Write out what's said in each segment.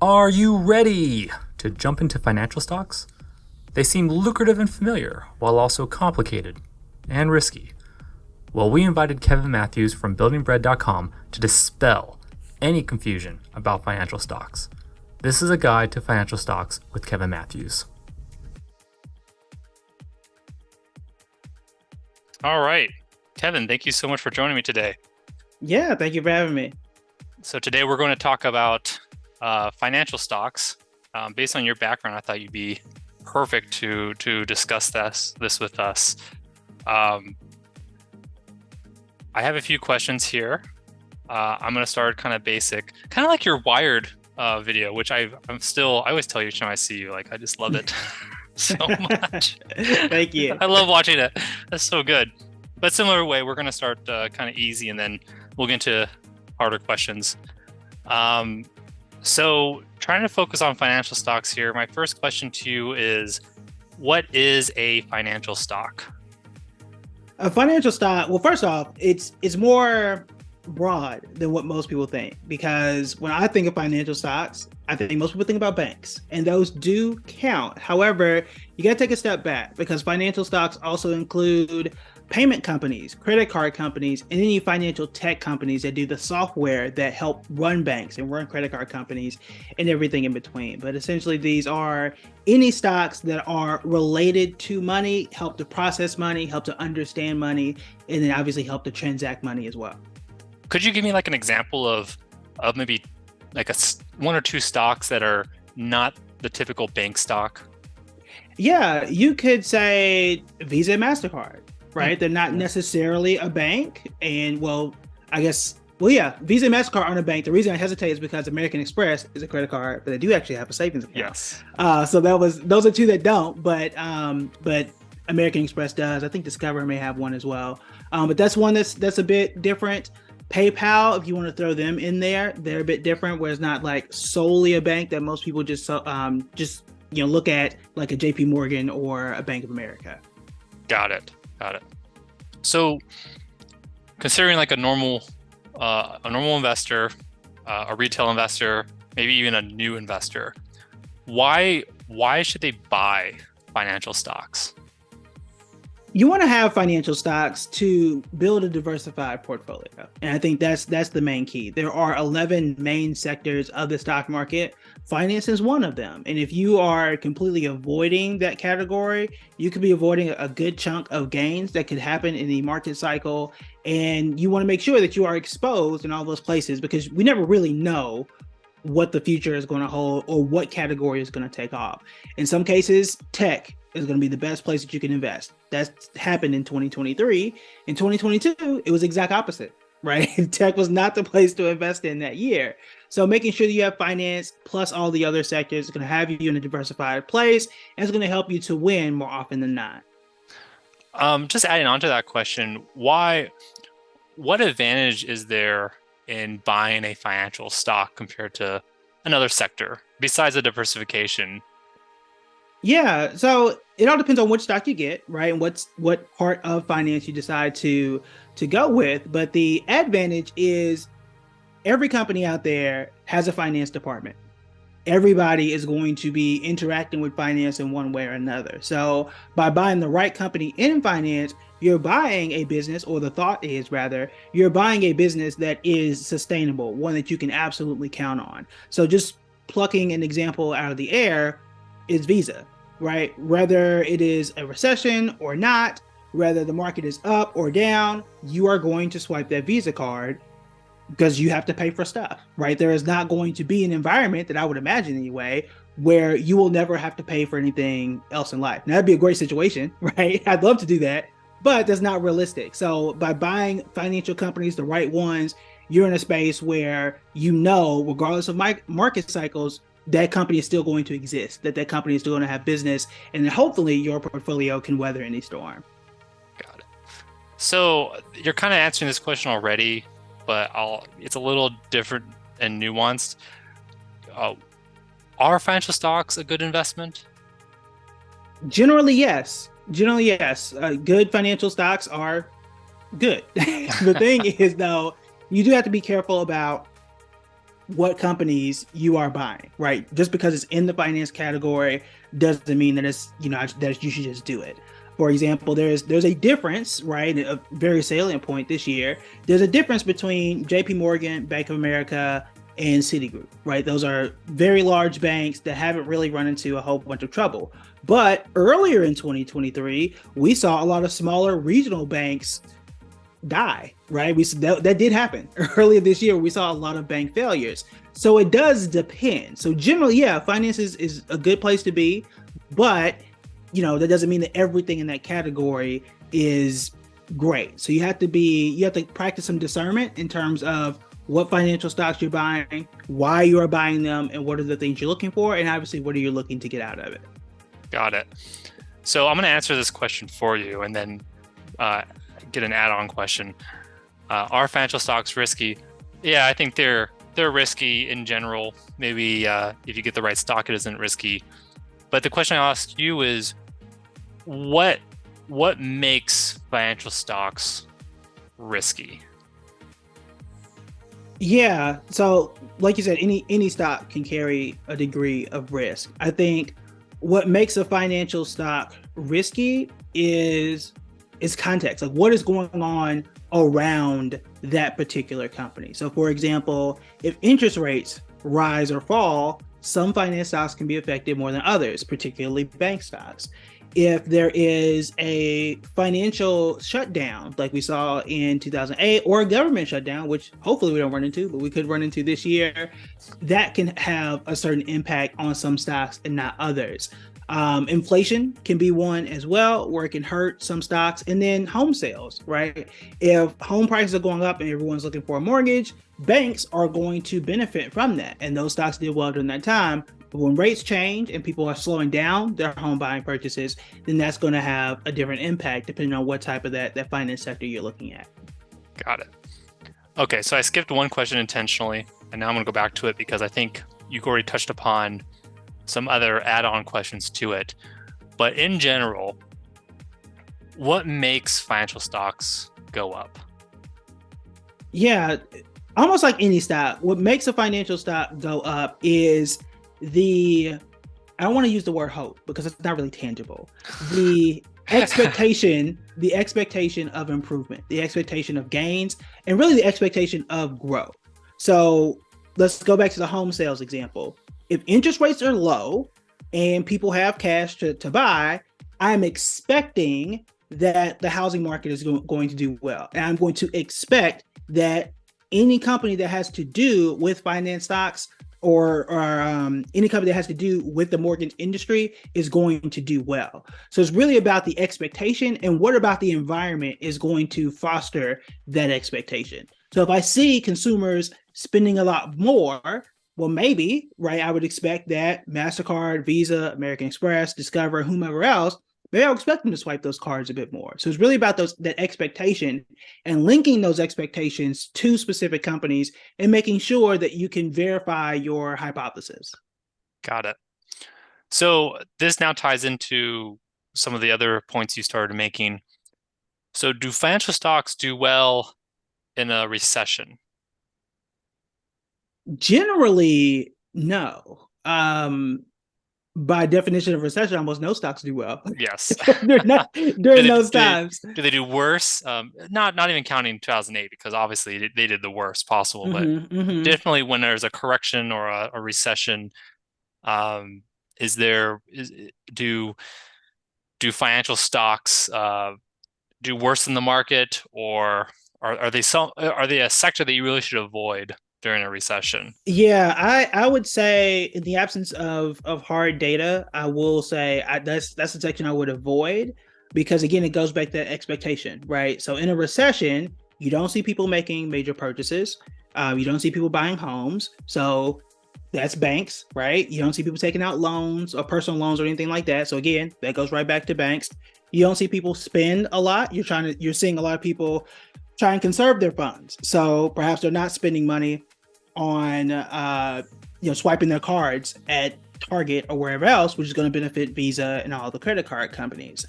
Are you ready to jump into financial stocks? They seem lucrative and familiar, while also complicated and risky. Well, we invited Kevin Matthews from buildingbread.com to dispel any confusion about financial stocks. This is a guide to financial stocks with Kevin Matthews. All right. Kevin, thank you so much for joining me today. Yeah, thank you for having me. So today we're going to talk about financial stocks. Based on your background, I thought you'd be perfect to discuss this with us. I have a few questions here. I'm going to start kind of basic, kind of like your Wired video, which I always tell you each time I see you, like I just love it so much. Thank you. I love watching it. That's so good. But similar way, we're going to start kind of easy, and then we'll get into harder questions. So trying to focus on financial stocks here. My first question to you is, what is a financial stock? A financial stock, well, first off, it's more broad than what most people think, because when I think of financial stocks, I think most people think about banks, and those do count. However, you got to take a step back, because financial stocks also include payment companies, credit card companies, and any financial tech companies that do the software that help run banks and run credit card companies and everything in between. But essentially, these are any stocks that are related to money, help to process money, help to understand money, and then obviously help to transact money as well. Could you give me like an example of maybe like one or two stocks that are not the typical bank stock? Yeah, you could say Visa and MasterCard, right? They're not necessarily a bank. And Visa and MasterCard aren't a bank. The reason I hesitate is because American Express is a credit card, but they do actually have a savings account. Yes. So those are two that don't, but American Express does. I think Discover may have one as well. But that's one that's a bit different. PayPal, if you want to throw them in there, they're a bit different, where it's not like solely a bank that most people just look at, like a JP Morgan or a Bank of America. Got it. So considering like a normal investor, a retail investor, maybe even a new investor, why should they buy financial stocks? You want to have financial stocks to build a diversified portfolio. And I think that's the main key. There are 11 main sectors of the stock market. Finance is one of them. And if you are completely avoiding that category, you could be avoiding a good chunk of gains that could happen in the market cycle. And you want to make sure that you are exposed in all those places, because we never really know what the future is going to hold or what category is going to take off. In some cases, tech is going to be the best place that you can invest. That's happened in 2023. In 2022, it was the exact opposite, right? Tech was not the place to invest in that year. So making sure that you have finance plus all the other sectors is going to have you in a diversified place, and it's going to help you to win more often than not. Just adding on to that question, what advantage is there in buying a financial stock compared to another sector besides the diversification? Yeah, so it all depends on which stock you get, right? And what part of finance you decide to go with. But the advantage is every company out there has a finance department. Everybody is going to be interacting with finance in one way or another. So by buying the right company in finance, you're buying a business, or the thought is rather, you're buying a business that is sustainable, one that you can absolutely count on. So just plucking an example out of the air is Visa, right? Whether it is a recession or not, whether the market is up or down, you are going to swipe that Visa card because you have to pay for stuff, right? There is not going to be an environment, that I would imagine anyway, where you will never have to pay for anything else in life. Now, that'd be a great situation, right? I'd love to do that, but that's not realistic. So by buying financial companies, the right ones, you're in a space where, regardless of market cycles, that company is still going to exist, that company is still going to have business, and then hopefully your portfolio can weather any storm. Got it. So you're kind of answering this question already, but it's a little different and nuanced. Are financial stocks a good investment? Generally, yes. Good financial stocks are good. The thing is, though, you do have to be careful about what companies you are buying, right? Just because it's in the finance category doesn't mean that it's, that you should just do it. For example, there's a difference, right? A very salient point this year. There's a difference between JP Morgan, Bank of America, and Citigroup, right? Those are very large banks that haven't really run into a whole bunch of trouble. But earlier in 2023, we saw a lot of smaller regional banks die, right? That did happen earlier this year. We saw a lot of bank failures. So it does depend. So generally, yeah, finance is a good place to be, but that doesn't mean that everything in that category is great. So you have to practice some discernment in terms of what financial stocks you're buying, why you are buying them, and what are the things you're looking for, and obviously what are you looking to get out of it. Got it. So I'm going to answer this question for you and then get an add-on question. Are financial stocks risky? Yeah, I think they're risky in general. Maybe if you get the right stock, it isn't risky. But the question I asked you is, what makes financial stocks risky? Yeah, so like you said, any stock can carry a degree of risk. I think what makes a financial stock risky is context, like what is going on around that particular company. So for example, if interest rates rise or fall, some finance stocks can be affected more than others, particularly bank stocks. If there is a financial shutdown, like we saw in 2008, or a government shutdown, which hopefully we don't run into, but we could run into this year, that can have a certain impact on some stocks and not others. Inflation can be one as well, where it can hurt some stocks. And then home sales, right? If home prices are going up and everyone's looking for a mortgage, banks are going to benefit from that. And those stocks did well during that time. But when rates change and people are slowing down their home buying purchases, then that's going to have a different impact depending on what type of that finance sector you're looking at. Got it. Okay, so I skipped one question intentionally, and now I'm going to go back to it because I think you already touched upon some other add-on questions to it. But in general, what makes financial stocks go up? Yeah, almost like any stock, what makes a financial stock go up is I don't want to use the word hope because it's not really tangible. The expectation of improvement, the expectation of gains, and really the expectation of growth. So let's go back to the home sales example. If interest rates are low and people have cash to buy, I'm expecting that the housing market is going to do well. And I'm going to expect that any company that has to do with finance stocks or any company that has to do with the mortgage industry is going to do well. So it's really about the expectation and what about the environment is going to foster that expectation. So if I see consumers spending a lot more, well, maybe, right, I would expect that MasterCard, Visa, American Express, Discover, whomever else, maybe I'll expect them to swipe those cards a bit more. So it's really about that expectation and linking those expectations to specific companies and making sure that you can verify your hypothesis. Got it. So this now ties into some of the other points you started making. So do financial stocks do well in a recession? Generally, no. By definition of recession, almost no stocks do well. Yes. during those times. Do they do worse? Not even counting 2008, because obviously they did the worst possible, but definitely when there's a correction or a recession, do financial stocks do worse than the market, or are they a sector that you really should avoid during a recession? Yeah, I would say in the absence of hard data, I will say that's the section I would avoid, because again, it goes back to expectation, right? So in a recession, you don't see people making major purchases. You don't see people buying homes. So that's banks, right? You don't see people taking out loans or personal loans or anything like that. So again, that goes right back to banks. You don't see people spend a lot. You're seeing a lot of people try and conserve their funds. So perhaps they're not spending money on swiping their cards at Target or wherever else, which is going to benefit Visa and all the credit card companies.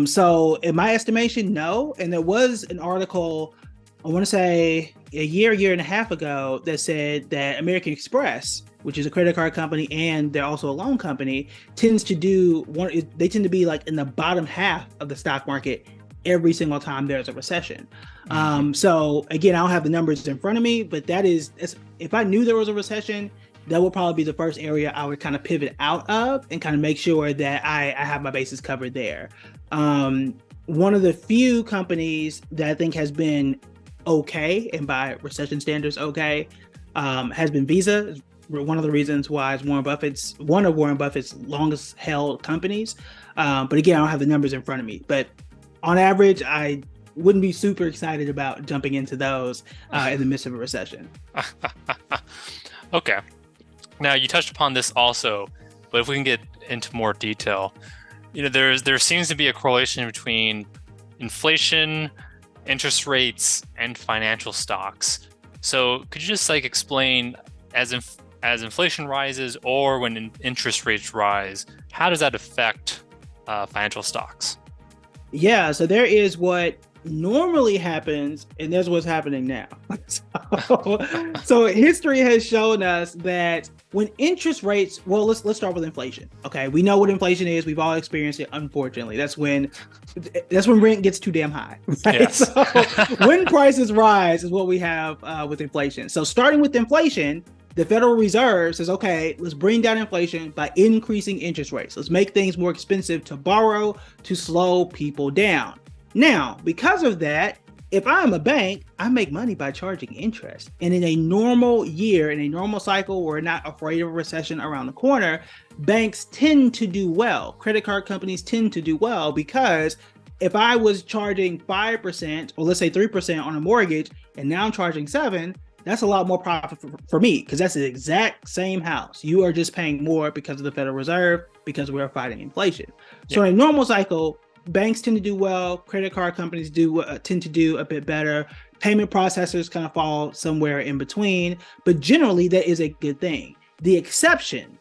So in my estimation, no. And there was an article, I want to say a year and a half ago that said that American Express, which is a credit card company and they're also a loan company, tends to they tend to be like in the bottom half of the stock market every single time there's a recession. So again, I don't have the numbers in front of me, but if I knew there was a recession, that would probably be the first area I would kind of pivot out of and kind of make sure that I have my bases covered there. One of the few companies that I think has been okay, and by recession standards okay, has been Visa. One of the reasons why it's one of Warren Buffett's longest held companies. But again, I don't have the numbers in front of me. But on average, I wouldn't be super excited about jumping into those in the midst of a recession. Okay. Now, you touched upon this also, but if we can get into more detail, there seems to be a correlation between inflation, interest rates, and financial stocks. So could you just explain, as inflation rises or when interest rates rise, how does that affect financial stocks? Yeah, so there is what normally happens, and there's what's happening now. So history has shown us that when interest rates, well, let's start with inflation. Okay, we know what inflation is. We've all experienced it. Unfortunately, that's when rent gets too damn high. Right? Yes. So when prices rise is what we have with inflation. So starting with inflation, the Federal Reserve says, okay, let's bring down inflation by increasing interest rates. Let's make things more expensive to borrow to slow people down. Now, because of that, if I'm a bank, I make money by charging interest. And in a normal year, in a normal cycle, we're not afraid of a recession around the corner, banks tend to do well. Credit card companies tend to do well because if I was charging 5%, or let's say 3% on a mortgage, and now I'm charging 7%, that's a lot more profit for me because that's the exact same house. You are just paying more because of the Federal Reserve, because we're fighting inflation. So in a normal cycle, banks tend to do well. Credit card companies tend to do a bit better. Payment processors kind of fall somewhere in between, but generally that is a good thing. The exception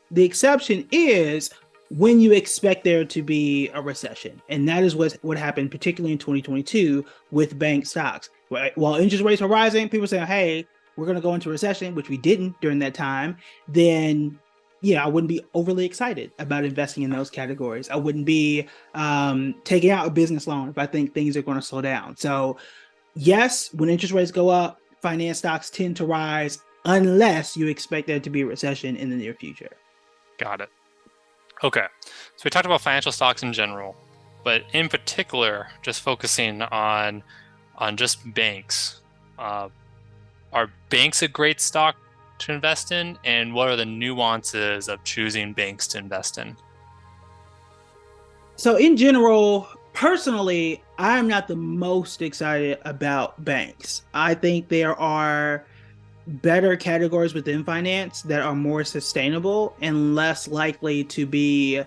is when you expect there to be a recession, and that is what happened, particularly in 2022 with bank stocks. While interest rates are rising, people saying, "Hey, we're going to go into recession," which we didn't during that time. Then I wouldn't be overly excited about investing in those categories. I wouldn't be taking out a business loan if I think things are going to slow down. So yes, when interest rates go up, finance stocks tend to rise unless you expect there to be a recession in the near future. Got it. Okay. So we talked about financial stocks in general, but in particular, just focusing on just banks. Are banks a great stock to invest in, and what are the nuances of choosing banks to invest in? So in general, personally, I'm not the most excited about banks. I think there are better categories within finance that are more sustainable and less likely to be,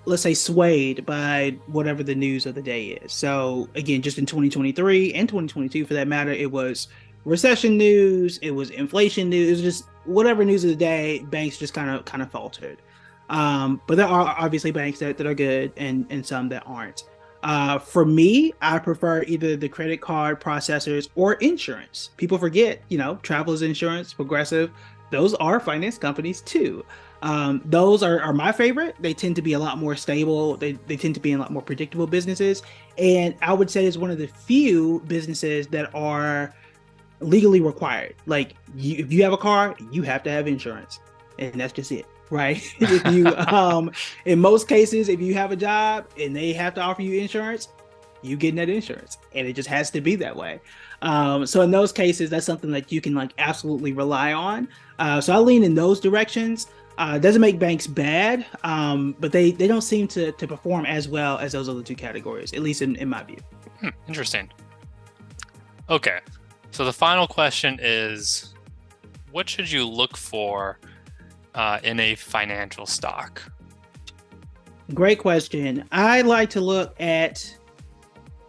let's say, swayed by whatever the news of the day is. So again, just in 2023 and 2022 for that matter, it was recession news, it was inflation news, it was just whatever news of the day, banks just kind of faltered. But there are obviously banks that are good and some that aren't. For me, I prefer either the credit card processors or insurance. People forget, Travelers Insurance, Progressive, those are finance companies too. Those are my favorite. They tend to be a lot more stable. They tend to be in a lot more predictable businesses. And I would say it's one of the few businesses that are legally required. Like if you have a car, you have to have insurance, and that's just it, right? If you, in most cases, if you have a job and they have to offer you insurance, you get that insurance, and it just has to be that way. So in those cases, that's something that you can absolutely rely on. So I lean in those directions. Doesn't make banks bad, but they don't seem to perform as well as those other two categories, at least in my view. Interesting. Okay. So the final question is, what should you look for in a financial stock? Great question. I like to look at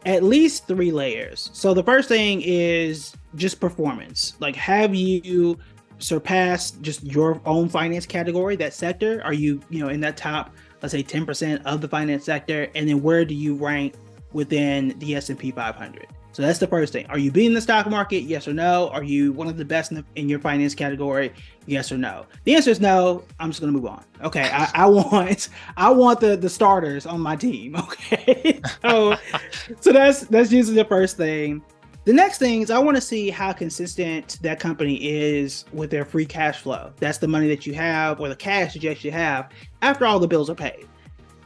least 3 layers. So the first thing is just performance. Like, have you surpassed just your own finance category, that sector? Are you, in that top, let's say 10% of the finance sector? And then where do you rank within the S&P 500? So that's the first thing. Are you beating the stock market? Yes or no? Are you one of the best in your finance category? Yes or no? The answer is no. I'm just gonna move on. Okay, I want the starters on my team. Okay, so that's usually the first thing. The next thing is I want to see how consistent that company is with their free cash flow. That's the money that you have or the cash that you actually have after all the bills are paid.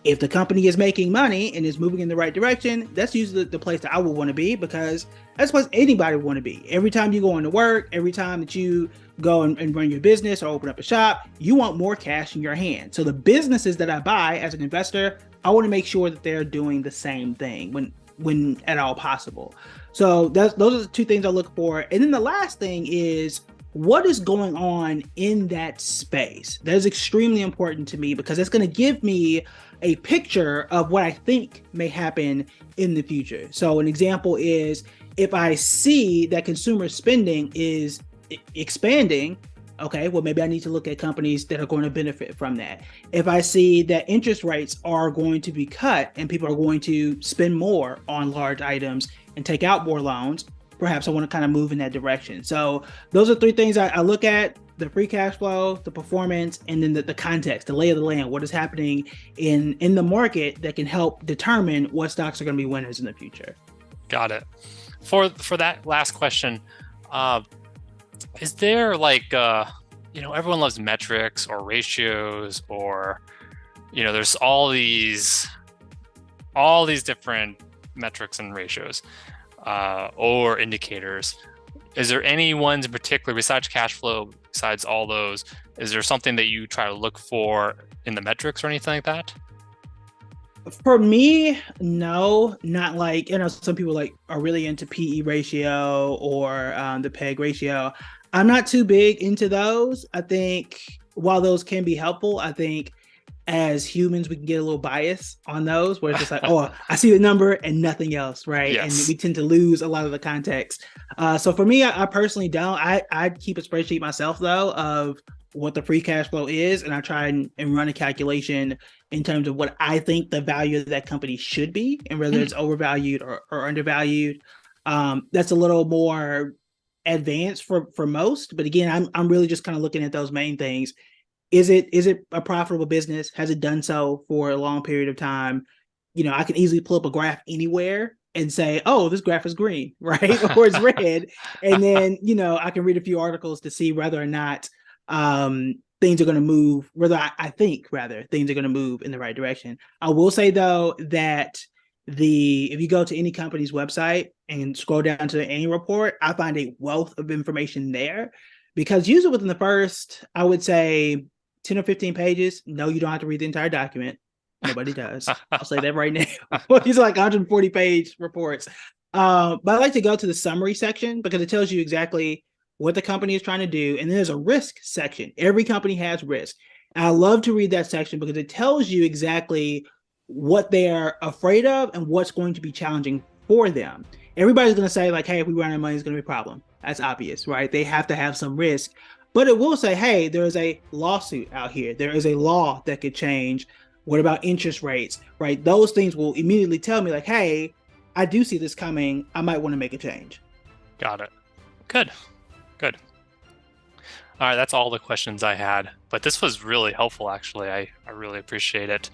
If the company is making money and is moving in the right direction, that's usually the place that I would want to be, because that's what anybody would want to be. Every time you go into work, every time that you go and run your business or open up a shop, you want more cash in your hand. So the businesses that I buy as an investor, I want to make sure that they're doing the same thing when at all possible. So those are the two things I look for. And then the last thing is, what is going on in that space? That is extremely important to me, because it's going to give me a picture of what I think may happen in the future. So an example is, if I see that consumer spending is expanding, okay, well, maybe I need to look at companies that are going to benefit from that. If I see that interest rates are going to be cut and people are going to spend more on large items and take out more loans, perhaps I want to kind of move in that direction. So those are three things I look at: the free cash flow, the performance, and then the context, the lay of the land, what is happening in the market that can help determine what stocks are going to be winners in the future. Got it. For that last question, is there everyone loves metrics or ratios, or there's all these different metrics and ratios or indicators. Is there any ones in particular besides cash flow, besides all those? Is there something that you try to look for in the metrics or anything like that? For me, no, not like, some people are really into PE ratio or the PEG ratio. I'm not too big into those. I think while those can be helpful, I think as humans, we can get a little bias on those, where it's just like, oh, I see the number and nothing else, right? Yes. And we tend to lose a lot of the context. So for me, I personally don't. I keep a spreadsheet myself, though, of what the free cash flow is, and I try and run a calculation in terms of what I think the value of that company should be, and whether it's overvalued or undervalued. That's a little more advanced for most, but again, I'm really just kind of looking at those main things. Is it a profitable business? Has it done so for a long period of time? I can easily pull up a graph anywhere and say, oh, this graph is green, right? Or it's red. And then, I can read a few articles to see whether or not things are going to move, I think things are going to move in the right direction. I will say, though, that if you go to any company's website and scroll down to the annual report, I find a wealth of information there, because usually within the first, I would say, 10 or 15 pages, no, you don't have to read the entire document. Nobody does. I'll say that right now. These are like 140-page reports. But I like to go to the summary section, because it tells you exactly what the company is trying to do. And then there's a risk section. Every company has risk. And I love to read that section, because it tells you exactly what they're afraid of and what's going to be challenging for them. Everybody's going to say, like, hey, if we run out of money, it's going to be a problem. That's obvious, right? They have to have some risk. But it will say, hey, there is a lawsuit out here. There is a law that could change. What about interest rates, right? Those things will immediately tell me, like, hey, I do see this coming. I might want to make a change. Got it. Good. All right, that's all the questions I had. But this was really helpful, actually. I really appreciate it.